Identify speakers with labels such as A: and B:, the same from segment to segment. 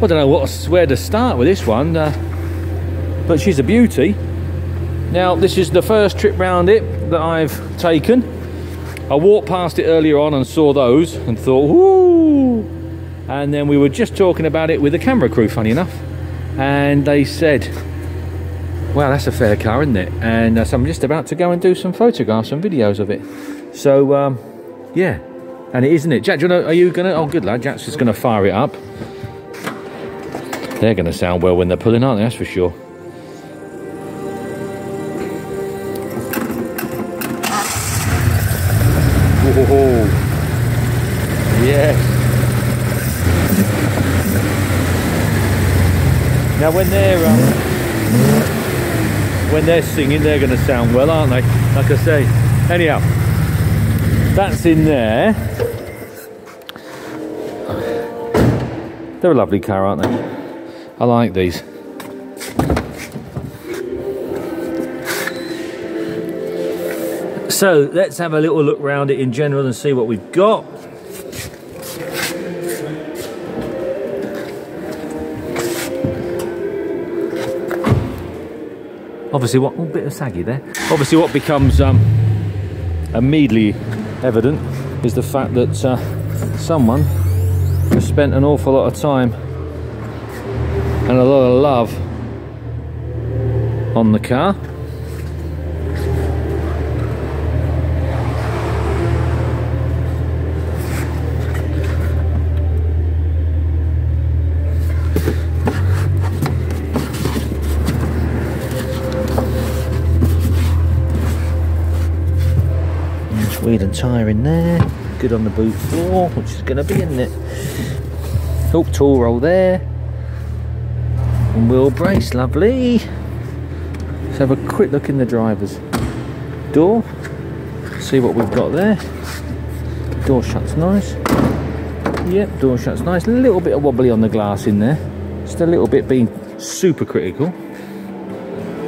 A: I don't know where to start with this one, but she's a beauty. Now, this is the first trip round it that I've taken. I walked past it earlier on and saw those and thought, whoo! And then we were just talking about it with the camera crew, funny enough, and they said, wow, that's a fair car, isn't it? And so I'm just about to go and do some photographs and videos of it. So, yeah, and it is, isn't it? Jack, are you gonna? Oh, good lad, Jack's just gonna fire it up. They're gonna sound well when they're pulling, aren't they? That's for sure. Whoa. Yes. Now when they're singing, they're going to sound well, aren't they? Like I say. Anyhow, that's in there. They're a lovely car, aren't they? I like these. So let's have a little look around it in general and see what we've got. Obviously, what, oh, bit of saggy there. Obviously, what becomes immediately evident is the fact that someone has spent an awful lot of time and a lot of love on the car. Wheel and tyre in there, good on the boot floor, which is going to be, isn't it? Oh, tool roll there, and wheel brace, lovely. Let's have a quick look in the driver's door, see what we've got there. Door shuts nice. Yep, door shuts nice. A little bit of wobbly on the glass in there, just a little bit being super critical,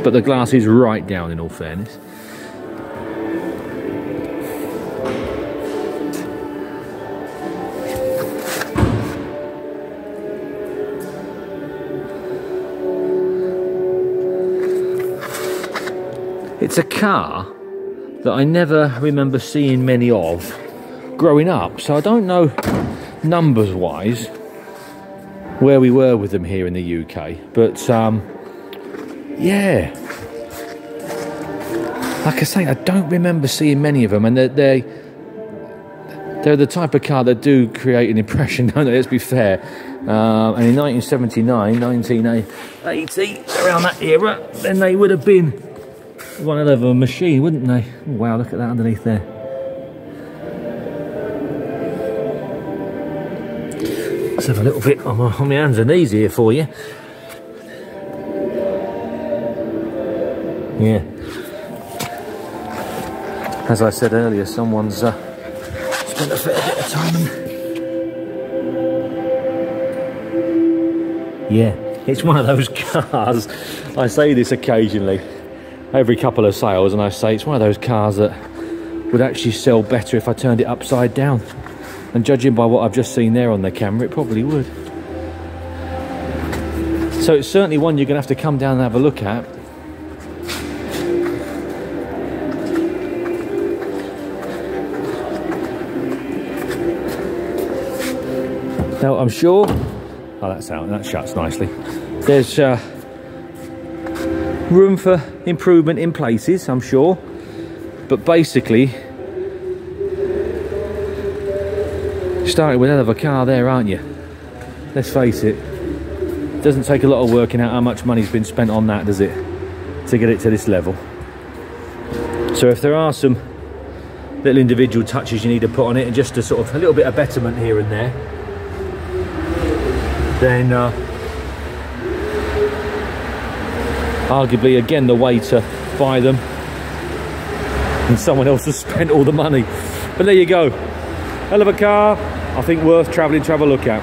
A: but the glass is right down in all fairness. It's a car that I never remember seeing many of growing up, so I don't know numbers wise where we were with them here in the UK, but yeah, like I say, I don't remember seeing many of them, and they're the type of car that do create an impression, don't they? Let's be fair. And in 1979, 1980, around that era, then they would have been one hell of a machine, wouldn't they? Oh, wow, look at that underneath there. Let's have a little bit on my hands and knees here for you. Yeah. As I said earlier, someone's spent a fair bit of time and... yeah, it's one of those cars, I say this occasionally, every couple of sales, and I say it's one of those cars that would actually sell better if I turned it upside down, and judging by what I've just seen there on the camera, it probably would. So it's certainly one you're going to have to come down and have a look at. Now I'm sure, oh, that's out, that shuts nicely. There's room for improvement in places, I'm sure, but basically started with a hell of a car there, aren't you? Let's face it, doesn't take a lot of working out how much money's been spent on that, does it, to get it to this level? So if there are some little individual touches you need to put on it, and just a sort of a little bit of betterment here and there, then arguably again the way to buy them, and someone else has spent all the money. But there you go, hell of a car, I think worth travelling to have a look at.